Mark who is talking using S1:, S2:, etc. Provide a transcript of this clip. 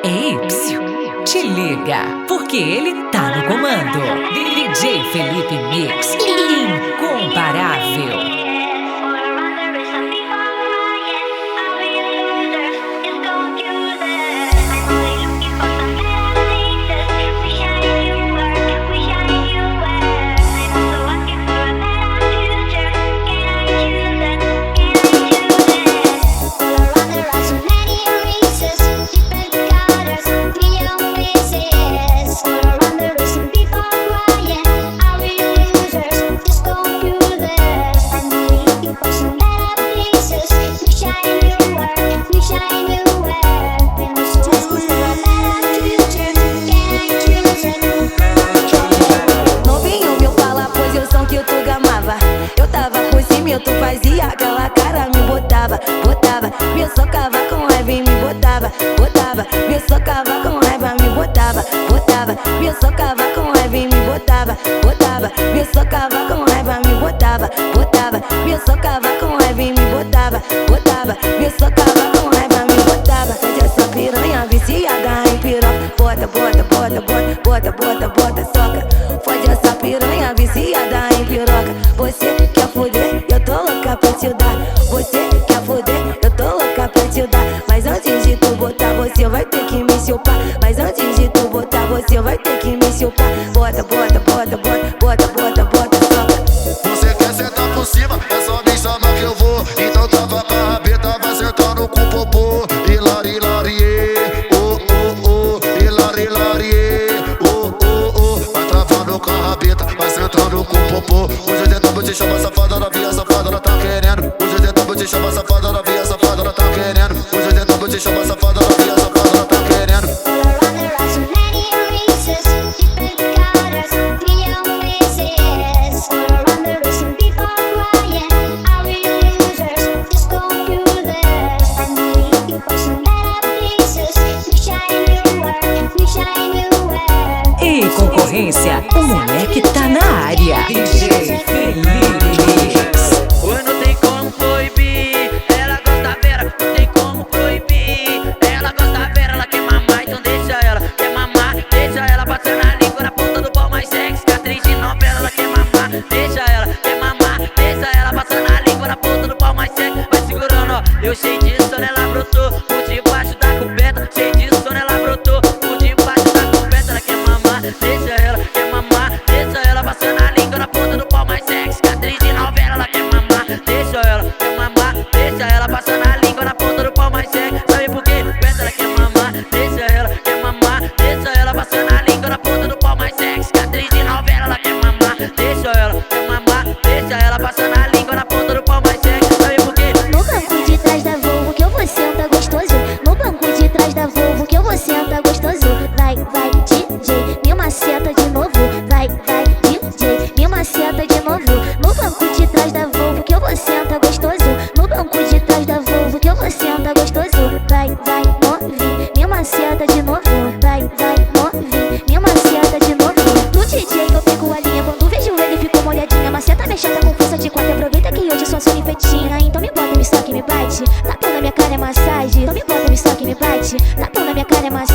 S1: Ei, psiu, te liga, porque ele tá no comando. DJ Felipe Mix, incomparável.
S2: Eu tava por cima, tu fazia aquela cara, me botava, me socava com raiva e me botava, me socava com raiva, me botava, me socava com raiva e me botava, me socava com raiva, me botava, me socava com raiva e me botava, me socava com raiva, me botava. Hoje essa piranha viciada em piroca, bota, soca. Fode essa piranha viciada em piroca. Você quer foder, eu tô louca pra te dar. Você quer foder, eu tô louca pra te dar. Mas antes de tu botar, você vai ter que me chupar. Mas antes de tu botar, você vai ter que me chupar. Bota, soca.
S3: Você quer sentar por cima, é só me chamar que eu vou. Então tava com a rabeta, vai sentando com o popô. Hilari, oh, hilari, oh. Vai travando com a rabeta, vai sentando com o popô. Hoje de novo te chama safada, novinha safada, ela tá querendo. Hoje de novo te chama safada, novinha safada, ela tá querendo. Hoje de novo te chama safada, novinha safada, ela tá querendo.
S1: E concorrência, o moleque tá na área. DJ Felipe Mix.
S4: Oi, não tem como proibir. Ela gosta vera, não tem como proibir. Ela gosta vera, ela quer mamar, então deixa ela. Quer mamar, deixa ela passando a língua na ponta do pau mais sexy. Cicatriz de novela, ela quer mamar, deixa ela. Quer mamar, deixa ela passando a língua na ponta do pau mais sexy. Vai segurando, ó. Eu cheio de sono, ela brotou por debaixo da coberta. Cheio de sono, ela brotou por debaixo da coberta. Ela quer mamar, deixa ela. Quer mamar, deixa ela passando a língua na ponta do pau mais sexy. Cicatriz de novela, ela quer mamar, deixa ela. Quer mamar, deixa ela passando a língua na ponta do pau mais sexy. Sabe por quê? Ela quer mamar, deixa ela. Quer mamar, deixa ela passando a língua na ponta do pau mais sexy. Cicatriz de novela, ela quer mamar, deixa ela. Quer mamar, deixa ela passando a língua na ponta do pau mais sexy. Sabe por quê?
S2: No banco de trás da Volvo que eu vou sentar gostoso. No banco de trás da Volvo que eu vou sentar gostoso. Vai, DJ, me maceta de novo. Vai, DJ, me maceta de novo. No banco de trás da Volvo que eu vou sentar gostoso. No banco de trás da Volvo que eu vou sentar gostoso. Vai, novinho, me maceta de novo. Vai, novinho, me maceta de novo. No DJ eu pego a linha, quando vejo ele ficou molhadinha. Maceta me chata com força de quatro. Aproveita que hoje sou sua infetina. Então me bota, me soca e me bate. Tapão na minha cara é massagem. Então me bota, me soca e me bate. Tapão na minha cara é massagem.